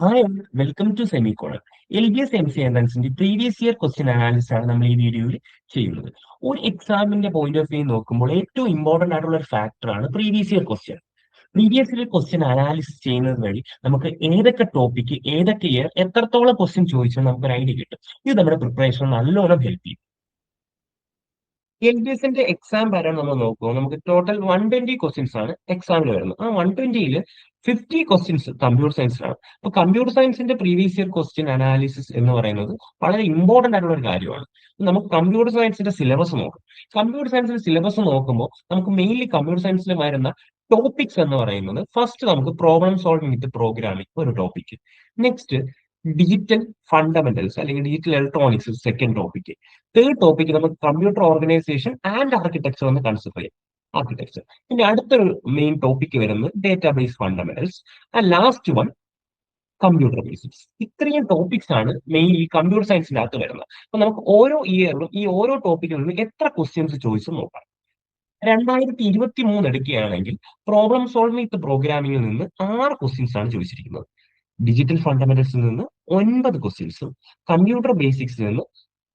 Hi, welcome to Semicoloner. LBS MC എൻട്രൻസിന്റെ previous year question analysis ആണ് നമ്മൾ ഈ വീഡിയോയിൽ ചെയ്യുന്നത്. ഒരു എക്സാമിന്റെ പോയിന്റ് ഓഫ് വ്യൂ നോക്കുമ്പോൾ ഏറ്റവും ഇമ്പോർട്ടന്റ് ആയിട്ടുള്ള ഒരു ഫാക്ടറാണ് previous year question. Previous year question analysis ചെയ്യുന്നത് വഴി നമുക്ക് ഏതൊക്കെ ടോപ്പിക്ക് ഏതൊക്കെ ഇയർ എത്രത്തോളം ക്വസ്റ്റ്യൻ ചോദിച്ചാൽ നമുക്ക് ഒരു ഐഡിയ കിട്ടും. ഇത് നമ്മുടെ പ്രിപ്പറേഷൻ നല്ലോണം ഹെൽപ്പ് ചെയ്യും. LBSന്റെ എക്സാം പാറ്റേൺ നമ്മൾ നോക്കുമ്പോൾ നമുക്ക് ടോട്ടൽ 120 ക്വസ്റ്റ്യൻസ് ആണ് എക്സാമിൽ വരുന്നത്. ആ 120ൽ 50 ക്വസ്റ്റ്യൻസ് കമ്പ്യൂട്ടർ സയൻസിലാണ്. അപ്പൊ കമ്പ്യൂട്ടർ സയൻസിന്റെ പ്രീവിയസ് ഇയർ ക്വസ്റ്റ്യൻ അനാലിസിസ് എന്ന് പറയുന്നത് വളരെ ഇമ്പോർട്ടന്റ് ആയിട്ടുള്ള ഒരു കാര്യമാണ്. നമുക്ക് കമ്പ്യൂട്ടർ സയൻസിന്റെ സിലബസ് നോക്കാം. കമ്പ്യൂട്ടർ സയൻസിന്റെ സിലബസ് നോക്കുമ്പോൾ നമുക്ക് മെയിൻലി കമ്പ്യൂട്ടർ സയൻസിൽ വരുന്ന ടോപ്പിക്സ് എന്ന് പറയുന്നത് ഫസ്റ്റ് നമുക്ക് പ്രോബ്ലം സോൾവിംഗ് വിത്ത് പ്രോഗ്രാമിംഗ് ഒരു ടോപ്പിക്. നെക്സ്റ്റ് ഡിജിറ്റൽ ഫണ്ടമെന്റൽസ് അല്ലെങ്കിൽ digital electronics second topic. Third topic നമുക്ക് കമ്പ്യൂട്ടർ ഓർഗനൈസേഷൻ ആൻഡ് ആർക്കിടെക്ചർ എന്ന് കൺസിഡർ ചെയ്യാം. ആർക്കിടെക്ചർ. പിന്നെ അടുത്തൊരു മെയിൻ ടോപ്പിക് വരുന്നത് database fundamentals. And last one computer basics. ഇത്രയും ടോപ്പിക്സ് ആണ് മെയിൻലി കമ്പ്യൂട്ടർ സയൻസിന്റെ അകത്ത് വരുന്നത്. അപ്പൊ നമുക്ക് ഓരോ ഇയറിലും ഈ ഓരോ ടോപ്പിക്കിൽ നിന്ന് എത്ര ക്വസ്റ്റ്യൻസ് ചോദിച്ചു നോക്കാം. 2023 എടുക്കുകയാണെങ്കിൽ പ്രോബ്ലം സോൾവിംഗ് വിത്ത് പ്രോഗ്രാമിംഗിൽ നിന്ന് 6 ക്വസ്റ്റ്യൻസ് ആണ് ചോദിച്ചിരിക്കുന്നത്. ഡിജിറ്റൽ ഫണ്ടമെന്റൽസിൽ നിന്ന് 9 ക്വസ്റ്റ്യൻസും കമ്പ്യൂട്ടർ ബേസിക്സിൽ നിന്ന്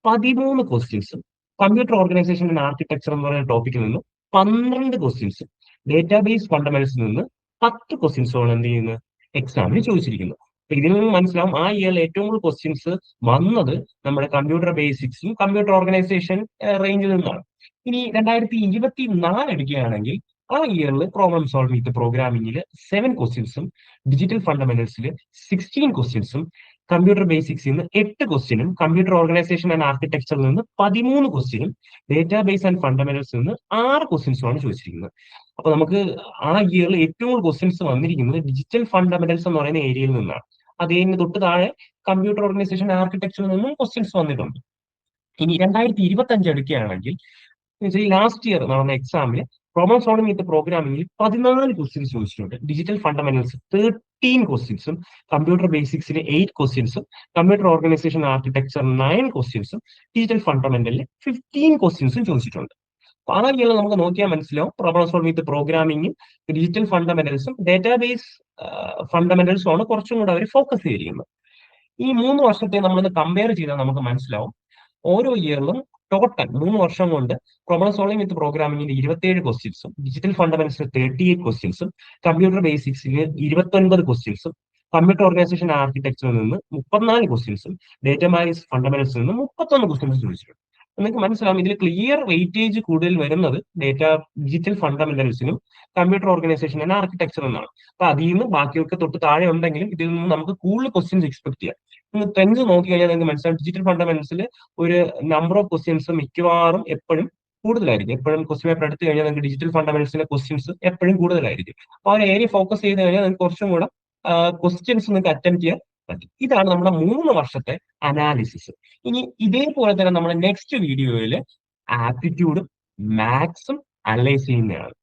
13 ക്വസ്റ്റ്യൻസും കമ്പ്യൂട്ടർ ഓർഗനൈസേഷൻ ആൻഡ് ആർക്കിടെക്ചർ എന്ന് പറയുന്ന ടോപ്പിക്കിൽ നിന്ന് 12 ക്വസ്റ്റ്യൻസും ഡേറ്റാബേസ് ഫണ്ടമെന്റൽസിൽ നിന്ന് 10 ക്വസ്റ്റ്യൻസുമാണ് എന്ത് ചെയ്യുന്നത് എക്സാമിന് ചോദിച്ചിരിക്കുന്നത്. അപ്പൊ ഇതിൽ നിന്ന് മനസ്സിലാവും ആ ഇയറിൽ ഏറ്റവും കൂടുതൽ ക്വസ്റ്റ്യൻസ് വന്നത് നമ്മുടെ കമ്പ്യൂട്ടർ ബേസിക്സും കമ്പ്യൂട്ടർ ഓർഗനൈസേഷൻ റേഞ്ചിൽ നിന്നാണ്. ഇനി 2024 എടുക്കുകയാണെങ്കിൽ ആ ഇയറിൽ പ്രോബ്ലം സോൾവ് വിത്ത് പ്രോഗ്രാമിംഗിൽ 7 ക്വസ്റ്റ്യൻസും ഡിജിറ്റൽ ഫണ്ടമെന്റൽസിൽ 16 ക്വസ്റ്റ്യൻസും കമ്പ്യൂട്ടർ ബേസിക്സിൽ നിന്ന് 8 ക്വസ്റ്റ്യനും കമ്പ്യൂട്ടർ ഓർഗനൈസേഷൻ ആൻഡ് ആർക്കിടെക്ചറിൽ നിന്ന് 13 ക്വസ്റ്റ്യനും ഡേറ്റാബേസ് ആൻഡ് ഫണ്ടമെന്റൽസിൽ നിന്ന് 6 ക്വസ്റ്റ്യൻസുമാണ് ചോദിച്ചിരിക്കുന്നത്. അപ്പൊ നമുക്ക് ആ ഇയറിൽ ഏറ്റവും കൂടുതൽ ക്വസ്റ്റ്യൻസ് വന്നിരിക്കുന്നത് ഡിജിറ്റൽ ഫണ്ടമെന്റൽസ് എന്ന് പറയുന്ന ഏരിയയിൽ നിന്നാണ്. അതിന് തൊട്ട് താഴെ കമ്പ്യൂട്ടർ ഓർഗനൈസേഷൻ ആർക്കിടെക്ചറിൽ നിന്നും ക്വസ്റ്റ്യൻസ് വന്നിട്ടുണ്ട്. ഇനി 2025 എടുക്കുകയാണെങ്കിൽ ലാസ്റ്റ് ഇയർ നടന്ന എക്സാമിന് പ്രോബ്ലം സോൾവിംഗ് വിത്ത് പ്രോഗ്രാമിംഗിൽ 14 ക്വസ്റ്റ്യൻസ് ചോദിച്ചിട്ടുണ്ട്. ഡിജിറ്റൽ ഫണ്ടമെന്റൽസ് 13 ക്വസ്റ്റ്യൻസും കമ്പ്യൂട്ടർ ബേസിക്സിൽ 8 ക്വസ്റ്റ്യൻസും കമ്പ്യൂട്ടർ ഓർഗനൈസേഷൻ ആർക്കിടെക്ചർ 9 ക്വസ്റ്റ്യൻസും ഡിജിറ്റൽ ഫണ്ടമെന്റലിൽ 15 ക്വസ്റ്റ്യൻസും ചോദിച്ചിട്ടുണ്ട്. അപ്പൊ ആ ഇയറിൽ നമുക്ക് നോക്കിയാൽ മനസ്സിലാവും പ്രോബ്ലം സോൾവ് വിത്ത് പ്രോഗ്രാമിംഗും ഡിജിറ്റൽ ഫണ്ടമെന്റൽസും ഡേറ്റാബേസ് ഫണ്ടമെന്റൽസും ആണ് കുറച്ചും കൂടെ അവർ ഫോക്കസ് ചെയ്തിരിക്കുന്നത്. ഈ 3 വർഷത്തെ നമ്മളൊന്ന് കമ്പയർ ചെയ്താൽ നമുക്ക് മനസ്സിലാവും ഓരോ ഇയറിലും ടോട്ടൽ 3 വർഷം കൊണ്ട് പ്രോബ്ലം സോൾവിംഗ് വിത്ത് പ്രോഗ്രാമിംഗിന്റെ 27 ക്വസ്റ്റ്യൻസും ഡിജിറ്റൽ ഫണ്ടമെന്റൽസിൽ 38 ക്വസ്റ്റ്യൻസും കമ്പ്യൂട്ടർ ബേസിക്സിൽ 29 ക്വസ്റ്റ്യൻസും കമ്പ്യൂട്ടർ ഓർഗനൈസേഷൻ ആർക്കിടെക്ചറിൽ നിന്ന് 34 ക്വസ്റ്റ്യൻസും ഡേറ്റാബേസ് ഫണ്ടമെന്റൽസിൽ നിന്ന് 31 ക്വസ്റ്റ്യൻസ് ചോദിച്ചിട്ടുണ്ട്. നിങ്ങൾക്ക് മനസ്സിലാവും ഇതിൽ ക്ലിയർ വെയിറ്റേജ് കൂടുതൽ വരുന്നത് ഡിജിറ്റൽ ഫണ്ടമെന്റൽസിനും കമ്പ്യൂട്ടർ ഓർഗനൈസേഷൻ ആൻഡ് ആർക്കിടെക്ചർ എന്നാണ്. അപ്പൊ അതിൽ നിന്ന് ബാക്കിയൊക്കെ തൊട്ട് താഴെ ഉണ്ടെങ്കിലും ഇതിൽ നിന്ന് നമുക്ക് കൂടുതൽ ക്വസ്റ്റ്യൻസ് എക്സ്പെക്ട് ചെയ്യാം. നിങ്ങൾ ട്രെൻഡ് നോക്കി കഴിഞ്ഞാൽ നിങ്ങൾക്ക് മനസ്സിലാവും ഡിജിറ്റൽ ഫണ്ടമെന്റൽസിൽ ഒരു നമ്പർ ഓഫ് ക്വസ്റ്റ്യൻസ് മിക്കവാറും എപ്പോഴും കൂടുതലായിരിക്കും. എപ്പോഴും ക്വസ്റ്റ്യൻ പേപ്പർ എടുത്തു കഴിഞ്ഞാൽ നിങ്ങൾക്ക് ഡിജിറ്റൽ ഫണ്ടമെന്റൽസിന്റെ ക്വസ്റ്റ്യൻസ് എപ്പോഴും കൂടുതലായിരിക്കും. അപ്പൊ ആ ഒരു ഏരിയ ഫോക്കസ് ചെയ്ത് കഴിഞ്ഞാൽ നിങ്ങൾക്ക് കുറച്ചും കൂടെ ക്വസ്റ്റ്യൻസ് നിങ്ങൾക്ക് അറ്റൻഡ് ചെയ്യാൻ പറ്റും. ഇതാണ് നമ്മുടെ 3 വർഷത്തെ അനാലിസിസ്. ഇനി ഇതേപോലെ തന്നെ നമ്മുടെ നെക്സ്റ്റ് വീഡിയോയിൽ ആപ്റ്റിറ്റ്യൂഡും മാത്സും അനലൈസ് ചെയ്യുന്നതാണ്.